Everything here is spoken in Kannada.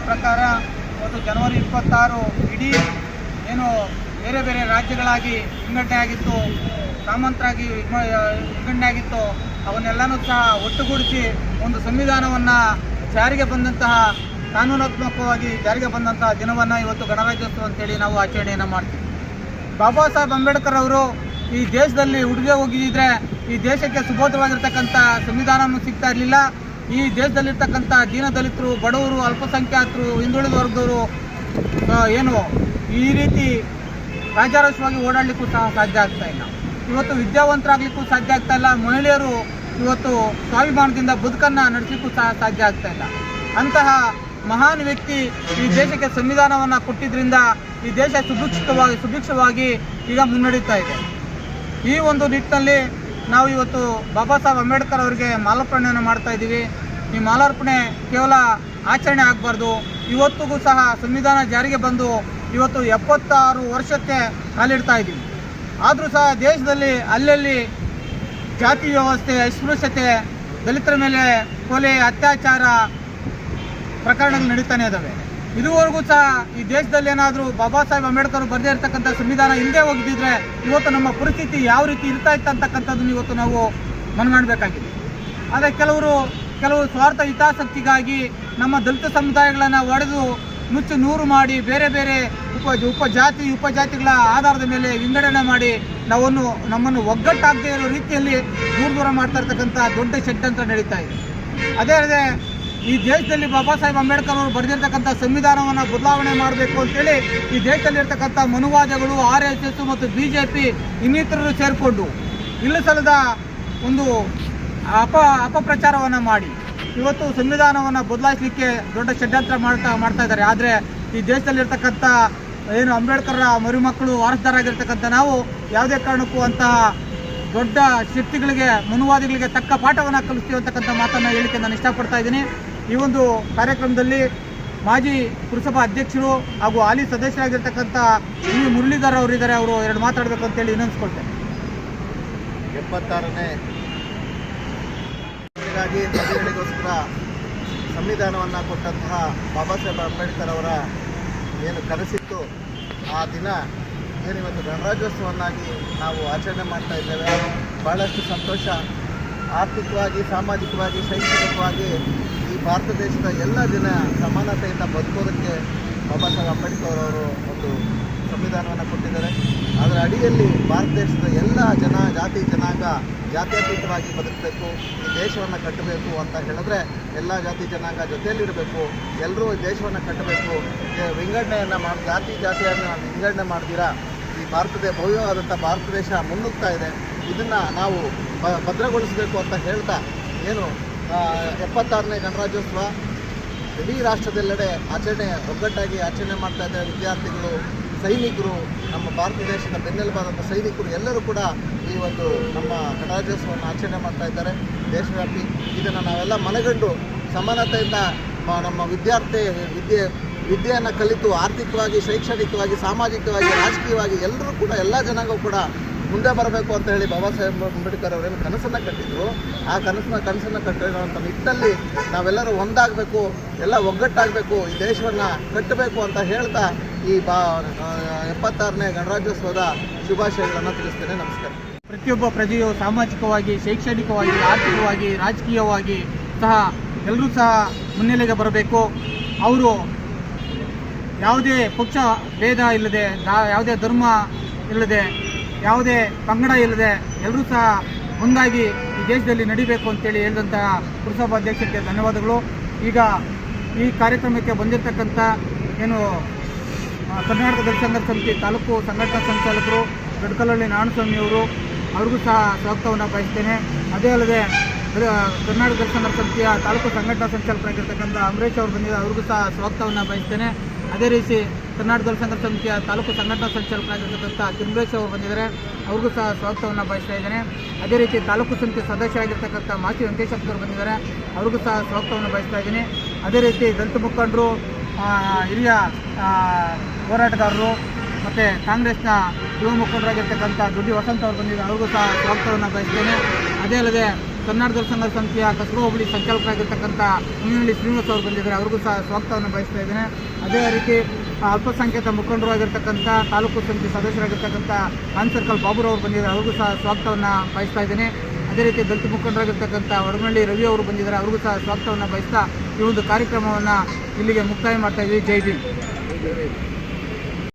ಪ್ರಕಾರ ಇವತ್ತು ಜನವರಿ 26 ಇಡೀ ಏನು ಬೇರೆ ಬೇರೆ ರಾಜ್ಯಗಳಾಗಿ ವಿಂಗಡಣೆ ಆಗಿತ್ತು, ಸಾಮಂತರಾಗಿ ವಿಂಗಡಣೆ ಆಗಿತ್ತು, ಅವನ್ನೆಲ್ಲನೂ ಸಹ ಒಟ್ಟುಗೂಡಿಸಿ ಒಂದು ಸಂವಿಧಾನವನ್ನು ಜಾರಿಗೆ ಬಂದಂತಹ, ಕಾನೂನಾತ್ಮಕವಾಗಿ ಜಾರಿಗೆ ಬಂದಂತಹ ದಿನವನ್ನು ಇವತ್ತು ಗಣರಾಜ್ಯೋತ್ಸವ ಅಂತೇಳಿ ನಾವು ಆಚರಣೆಯನ್ನು ಮಾಡ್ತೀವಿ. ಬಾಬಾ ಸಾಹೇಬ್ ಅಂಬೇಡ್ಕರ್ ಅವರು ಈ ದೇಶದಲ್ಲಿ ಹುಡುಗೆ ಹೋಗಿದ್ದರೆ ಈ ದೇಶಕ್ಕೆ ಸುಬೋಧವಾಗಿರ್ತಕ್ಕಂಥ ಸಂವಿಧಾನವೂ ಸಿಗ್ತಾ ಇರಲಿಲ್ಲ. ಈ ದೇಶದಲ್ಲಿರ್ತಕ್ಕಂಥ ದೀನದಲಿತರು, ಬಡವರು, ಅಲ್ಪಸಂಖ್ಯಾತರು, ಹಿಂದುಳಿದ ವರ್ಗದವರು ಏನು ಈ ರೀತಿ ರಾಜಾರೋಷವಾಗಿ ಓಡಾಡಲಿಕ್ಕೂ ಸಹ ಸಾಧ್ಯ ಆಗ್ತಾ ಇಲ್ಲ. ಇವತ್ತು ವಿದ್ಯಾವಂತರಾಗಲಿಕ್ಕೂ ಸಾಧ್ಯ ಆಗ್ತಾ ಇಲ್ಲ. ಮಹಿಳೆಯರು ಇವತ್ತು ಸ್ವಾಭಿಮಾನದಿಂದ ಬದುಕನ್ನು ನಡೆಸಲಿಕ್ಕೂ ಸಹ ಸಾಧ್ಯ ಆಗ್ತಾ ಇಲ್ಲ. ಅಂತಹ ಮಹಾನ್ ವ್ಯಕ್ತಿ ಈ ದೇಶಕ್ಕೆ ಸಂವಿಧಾನವನ್ನು ಕೊಟ್ಟಿದ್ದರಿಂದ ಈ ದೇಶ ಸುಭಿಕ್ಷವಾಗಿ ಈಗ ಮುನ್ನಡೀತಾ ಇದೆ. ಈ ಒಂದು ನಿಟ್ಟಿನಲ್ಲಿ ನಾವು ಇವತ್ತು ಬಾಬಾ ಸಾಹೇಬ್ ಅಂಬೇಡ್ಕರ್ ಅವರಿಗೆ ಮಾಲಾರ್ಪಣೆಯನ್ನು ಮಾಡ್ತಾ ಇದ್ದೀವಿ. ಈ ಮಾಲಾರ್ಪಣೆ ಕೇವಲ ಆಚರಣೆ ಆಗಬಾರ್ದು. ಇವತ್ತಿಗೂ ಸಹ ಸಂವಿಧಾನ ಜಾರಿಗೆ ಬಂದು ಇವತ್ತು 76 ವರ್ಷಕ್ಕೆ ಕಾಲಿಡ್ತಾ ಇದ್ದೀವಿ. ಆದರೂ ಸಹ ದೇಶದಲ್ಲಿ ಅಲ್ಲಲ್ಲಿ ಜಾತಿ ವ್ಯವಸ್ಥೆ, ಅಸ್ಪೃಶ್ಯತೆ, ದಲಿತರ ಮೇಲೆ ಕೊಲೆ, ಅತ್ಯಾಚಾರ ಪ್ರಕರಣಗಳು ನಡೀತಾನೆ ಇದ್ದಾವೆ. ಇದುವರೆಗೂ ಸಹ ಈ ದೇಶದಲ್ಲಿ ಏನಾದರೂ ಬಾಬಾ ಸಾಹೇಬ್ ಅಂಬೇಡ್ಕರ್ ಬರೆದೇ ಇರತಕ್ಕಂಥ ಸಂವಿಧಾನ ಹಿಂದೆ ಹೋಗಿದ್ದಿದ್ರೆ ಇವತ್ತು ನಮ್ಮ ಪರಿಸ್ಥಿತಿ ಯಾವ ರೀತಿ ಇರ್ತಾ ಇತ್ತು ಅಂತಕ್ಕಂಥದ್ದನ್ನು ಇವತ್ತು ನಾವು ಮನಗಾಣಬೇಕಾಗಿದೆ. ಆದರೆ ಕೆಲವು ಸ್ವಾರ್ಥ ಹಿತಾಸಕ್ತಿಗಾಗಿ ನಮ್ಮ ದಲಿತ ಸಮುದಾಯಗಳನ್ನು ಒಡೆದು ನುಚ್ಚು ನೂರು ಮಾಡಿ ಬೇರೆ ಬೇರೆ ಉಪಜಾತಿಗಳ ಆಧಾರದ ಮೇಲೆ ವಿಂಗಡಣೆ ಮಾಡಿ ನಮ್ಮನ್ನು ಒಗ್ಗಟ್ಟಾಗದೇ ಇರೋ ರೀತಿಯಲ್ಲಿ ದೂರ ಮಾಡ್ತಾ ಇರ್ತಕ್ಕಂಥ ದೊಡ್ಡ ಷಡ್ಯಂತ್ರ ನಡೀತಾ ಇದೆ. ಅದೇ ಈ ದೇಶದಲ್ಲಿ ಬಾಬಾ ಸಾಹೇಬ್ ಅಂಬೇಡ್ಕರ್ ಅವರು ಬರೆದಿರ್ತಕ್ಕಂಥ ಸಂವಿಧಾನವನ್ನು ಬದಲಾವಣೆ ಮಾಡಬೇಕು ಅಂತೇಳಿ ಈ ದೇಶದಲ್ಲಿರ್ತಕ್ಕಂಥ ಮನುವಾದಿಗಳು, RSS ಮತ್ತು BJP ಇನ್ನಿತರರು ಸೇರಿಕೊಂಡು ಇಲ್ಲಸಲ್ಲದ ಒಂದು ಅಪಪ್ರಚಾರವನ್ನು ಮಾಡಿ ಇವತ್ತು ಸಂವಿಧಾನವನ್ನು ಬದಲಾಯಿಸಲಿಕ್ಕೆ ದೊಡ್ಡ ಷಡ್ಯಂತ್ರ ಮಾಡ್ತಾ ಇದ್ದಾರೆ. ಆದರೆ ಈ ದೇಶದಲ್ಲಿರ್ತಕ್ಕಂಥ ಏನು ಅಂಬೇಡ್ಕರ್ ಮರಿಮಕ್ಕಳು ವಾರಸದಾರರಾಗಿರ್ತಕ್ಕಂಥ ನಾವು ಯಾವುದೇ ಕಾರಣಕ್ಕೂ ಅಂತಹ ದೊಡ್ಡ ಶಕ್ತಿಗಳಿಗೆ, ಮನುವಾದಿಗಳಿಗೆ ತಕ್ಕ ಪಾಠವನ್ನು ಕಲಿಸ್ತೀವಿ ಅಂತಕ್ಕಂಥ ಮಾತನ್ನು ಹೇಳಿಕೆ ನಾನು ಇಷ್ಟಪಡ್ತಾ ಇದ್ದೀನಿ. ಈ ಒಂದು ಕಾರ್ಯಕ್ರಮದಲ್ಲಿ ಮಾಜಿ ಪುರಸಭಾ ಅಧ್ಯಕ್ಷರು ಹಾಗೂ ಹಾಲಿ ಸದಸ್ಯರಾಗಿರ್ತಕ್ಕಂಥ ಮುರಳೀಧರ್ ಅವರಿದ್ದಾರೆ. ಅವರು ಎರಡು ಮಾತಾಡಬೇಕು ಅಂತೇಳಿ ವಿನಂತಿಸ್ಕೊಳ್ತೇನೆ. 76ನೇ ಮಹಿಳೆಗಳಿಗೋಸ್ಕರ ಸಂವಿಧಾನವನ್ನು ಕೊಟ್ಟಂತಹ ಬಾಬಾ ಸಾಹೇಬ್ ಅಂಬೇಡ್ಕರ್ ಅವರ ಏನು ಕನಸಿತ್ತು ಆ ದಿನ ಏನಿವತ್ತು ಗಣರಾಜ್ಯೋತ್ಸವನ್ನಾಗಿ ನಾವು ಆಚರಣೆ ಮಾಡ್ತಾ ಇದ್ದೇವೆ. ಭಾಳಷ್ಟು ಸಂತೋಷ. ಆರ್ಥಿಕವಾಗಿ, ಸಾಮಾಜಿಕವಾಗಿ, ಶೈಕ್ಷಣಿಕವಾಗಿ ಈ ಭಾರತ ದೇಶದ ಎಲ್ಲ ಜನ ಸಮಾನತೆಯಿಂದ ಬದುಕೋದಕ್ಕೆ ಬಾಬಾ ಸಾಹೇಬ್ ಅಂಬೇಡ್ಕರ್ ಅವರು ಒಂದು ಸಂವಿಧಾನವನ್ನು ಕೊಟ್ಟಿದ್ದಾರೆ. ಅದರ ಅಡಿಯಲ್ಲಿ ಭಾರತ ದೇಶದ ಎಲ್ಲ ಜಾತಿ ಜನಾಂಗ ಜಾತ್ಯತೀತವಾಗಿ ಬದುಕಬೇಕು, ಈ ದೇಶವನ್ನು ಕಟ್ಟಬೇಕು ಅಂತ ಹೇಳಿದ್ರೆ ಎಲ್ಲ ಜಾತಿ ಜನಾಂಗ ಜೊತೆಯಲ್ಲಿರಬೇಕು, ಎಲ್ಲರೂ ಈ ದೇಶವನ್ನು ಕಟ್ಟಬೇಕು. ವಿಂಗಡಣೆಯನ್ನು ಜಾತಿಯನ್ನು ವಿಂಗಡಣೆ ಮಾಡ್ದಿರಾ ಈ ಭವ್ಯವಾದಂಥ ಭಾರತ ದೇಶ ಮುನ್ನುಗ್ತಾ ಇದೆ. ಇದನ್ನು ನಾವು ಭದ್ರಗೊಳಿಸಬೇಕು ಅಂತ ಹೇಳ್ತಾ ಏನು 76ನೇ ಗಣರಾಜ್ಯೋತ್ಸವ ಇಡೀ ರಾಷ್ಟ್ರದೆಲ್ಲೆಡೆ ಒಗ್ಗಟ್ಟಾಗಿ ಆಚರಣೆ ಮಾಡ್ತಾ ಇದ್ದಾರೆ. ವಿದ್ಯಾರ್ಥಿಗಳು, ಸೈನಿಕರು, ನಮ್ಮ ಭಾರತ ದೇಶದ ಬೆನ್ನೆಲುಬಾದಂಥ ಸೈನಿಕರು ಎಲ್ಲರೂ ಕೂಡ ಈ ಒಂದು ನಮ್ಮ ಗಣರಾಜ್ಯೋತ್ಸವವನ್ನು ಆಚರಣೆ ಮಾಡ್ತಾ ಇದ್ದಾರೆ ದೇಶವ್ಯಾಪಿ. ಇದನ್ನು ನಾವೆಲ್ಲ ಮನಗಂಡು ಸಮಾನತೆಯಿಂದ ನಮ್ಮ ವಿದ್ಯೆಯನ್ನು ಕಲಿತು ಆರ್ಥಿಕವಾಗಿ, ಶೈಕ್ಷಣಿಕವಾಗಿ, ಸಾಮಾಜಿಕವಾಗಿ, ರಾಜಕೀಯವಾಗಿ ಎಲ್ಲರೂ ಕೂಡ ಎಲ್ಲ ಜನಾಂಗವೂ ಕೂಡ ಮುಂದೆ ಬರಬೇಕು ಅಂತ ಹೇಳಿ ಬಾಬಾ ಸಾಹೇಬ್ ಅಂಬೇಡ್ಕರ್ ಅವರೇನು ಕನಸನ್ನು ಕಟ್ಟಿದ್ರು. ಆ ಕನಸನ್ನು ಕಟ್ಟಿರುವಂಥ ನಿಟ್ಟಿನಲ್ಲಿ ನಾವೆಲ್ಲರೂ ಒಂದಾಗಬೇಕು, ಎಲ್ಲ ಒಗ್ಗಟ್ಟಾಗಬೇಕು, ಈ ದೇಶವನ್ನು ಕಟ್ಟಬೇಕು ಅಂತ ಹೇಳ್ತಾ ಈ 76ನೇ ಗಣರಾಜ್ಯೋತ್ಸವದ ಶುಭಾಶಯಗಳನ್ನು ತಿಳಿಸ್ತೇನೆ. ನಮಸ್ಕಾರ. ಪ್ರತಿಯೊಬ್ಬ ಪ್ರಜೆಯು ಸಾಮಾಜಿಕವಾಗಿ, ಶೈಕ್ಷಣಿಕವಾಗಿ, ಆರ್ಥಿಕವಾಗಿ, ರಾಜಕೀಯವಾಗಿ ಸಹ ಎಲ್ಲರೂ ಸಹ ಮುನ್ನೆಲೆಗೆ ಬರಬೇಕು. ಅವರು ಯಾವುದೇ ಪಕ್ಷ ಭೇದ ಇಲ್ಲದೆ, ಯಾವುದೇ ಧರ್ಮ ಇಲ್ಲದೆ, ಯಾವುದೇ ಪಂಗಡ ಇಲ್ಲದೆ ಎಲ್ಲರೂ ಸಹ ಒಂದಾಗಿ ಈ ದೇಶದಲ್ಲಿ ನಡಿಬೇಕು ಅಂತೇಳಿ ಹೇಳಿದಂತಹ ಪುರಸಭಾಧ್ಯಕ್ಷರಿಗೆ ಧನ್ಯವಾದಗಳು. ಈಗ ಈ ಕಾರ್ಯಕ್ರಮಕ್ಕೆ ಬಂದಿರತಕ್ಕಂಥ ಏನು ಕರ್ನಾಟಕ ದಲಿತ ಸಂಘರ್ಷ ಸಮಿತಿ ತಾಲೂಕು ಸಂಘಟನಾ ಸಂಚಾಲಕರು ಗಡ್ಕಲಹಳ್ಳಿ ನಾರಾಯಣಸ್ವಾಮಿಯವರು, ಅವ್ರಿಗೂ ಸಹ ಸ್ವಾಗತವನ್ನು ಬಯಸ್ತೇನೆ. ಅದೇ ಅಲ್ಲದೆ ಕರ್ನಾಟಕ ದಲಿತ ಸಂಘರ್ಷ ಸಮಿತಿಯ ತಾಲೂಕು ಸಂಘಟನಾ ಸಂಚಾಲಕರಾಗಿರ್ತಕ್ಕಂಥ ಅಂಬರೀಶ್ ಅವರು ಬಂದಿದ್ದಾರೆ, ಅವ್ರಿಗೂ ಸಹ ಸ್ವಾಗತವನ್ನು ಬಯಸ್ತೇನೆ. ಅದೇ ರೀತಿ ಕರ್ನಾಟಕ ದಲಿತ ಸಂಘರ್ಷ ಸಮಿತಿಯ ತಾಲೂಕು ಸಂಘಟನಾ ಸಂಚಾಲಕರಾಗಿರ್ತಕ್ಕಂಥ ತಿರುಮಲೇಶ್ ಅವರು ಬಂದಿದ್ದಾರೆ, ಅವ್ರಿಗೂ ಸಹ ಸ್ವಾಗತವನ್ನು ಬಯಸ್ತಾ ಇದ್ದೇನೆ. ಅದೇ ರೀತಿ ತಾಲೂಕು ಸಮಿತಿ ಸದಸ್ಯರಾಗಿರ್ತಕ್ಕಂಥ ಮಾಚಿ ವೆಂಕಟೇಶ್ ಅವರು ಬಂದಿದ್ದಾರೆ, ಅವ್ರಿಗೂ ಸಹ ಸ್ವಾಗತವನ್ನು ಬಯಸ್ತಾ ಇದ್ದೀನಿ. ಅದೇ ರೀತಿ ದಲಿತ ಮುಖಂಡರು, ಹಿರಿಯ ಹೋರಾಟಗಾರರು ಮತ್ತು ಕಾಂಗ್ರೆಸ್ನ ಯುವ ಮುಖಂಡರಾಗಿರ್ತಕ್ಕಂಥ ದುಡ್ಡಿ ವಸಂತ ಅವರು ಬಂದಿದ್ದಾರೆ, ಅವ್ರಿಗೂ ಸಹ ಸ್ವಾಗತವನ್ನು ಬಯಸ್ತೇನೆ. ಅದೇ ಅಲ್ಲದೆ ಕನ್ನಡ ದಲಿತ ಸಂಘ ಸಮಿತಿಯ ಕಸಬಾ ಹೋಬಳಿ ಸಂಚಾಲಕರಾಗಿರ್ತಕ್ಕಂಥ ಮುನಿಹಳ್ಳಿ ಶ್ರೀನಿವಾಸ್ ಅವರು ಬಂದಿದ್ದಾರೆ. ಅವ್ರಿಗೂ ಸಹ ಸ್ವಾಗತವನ್ನು ಬಯಸ್ತಾ ಇದ್ದೇನೆ. ಅದೇ ರೀತಿ ಅಲ್ಪಸಂಖ್ಯಾತ ಮುಖಂಡರು ಆಗಿರ್ತಕ್ಕಂಥ ತಾಲೂಕು ಸಮಿತಿ ಸದಸ್ಯರಾಗಿರ್ತಕ್ಕಂಥ ಆನ್ ಸರ್ಕಲ್ ಬಾಬುರವರು ಬಂದಿದ್ದಾರೆ. ಅವ್ರಿಗೂ ಸಹ ಸ್ವಾಗತವನ್ನು ಬಯಸ್ತಾ ಇದ್ದೇನೆ. ಅದೇ ರೀತಿ ದಲಿತ ಮುಖಂಡರಾಗಿರ್ತಕ್ಕಂಥ ವಡಮಳ್ಳಿ ರವಿ ಅವರು ಬಂದಿದ್ದಾರೆ. ಅವ್ರಿಗೂ ಸಹ ಸ್ವಾಗತವನ್ನು ಬಯಸ್ತಾ ಈ ಒಂದು ಕಾರ್ಯಕ್ರಮವನ್ನು ಇಲ್ಲಿಗೆ ಮುಕ್ತಾಯ ಮಾಡ್ತಾ ಇದ್ದೀವಿ. ಜೈ ಭೀಮ್.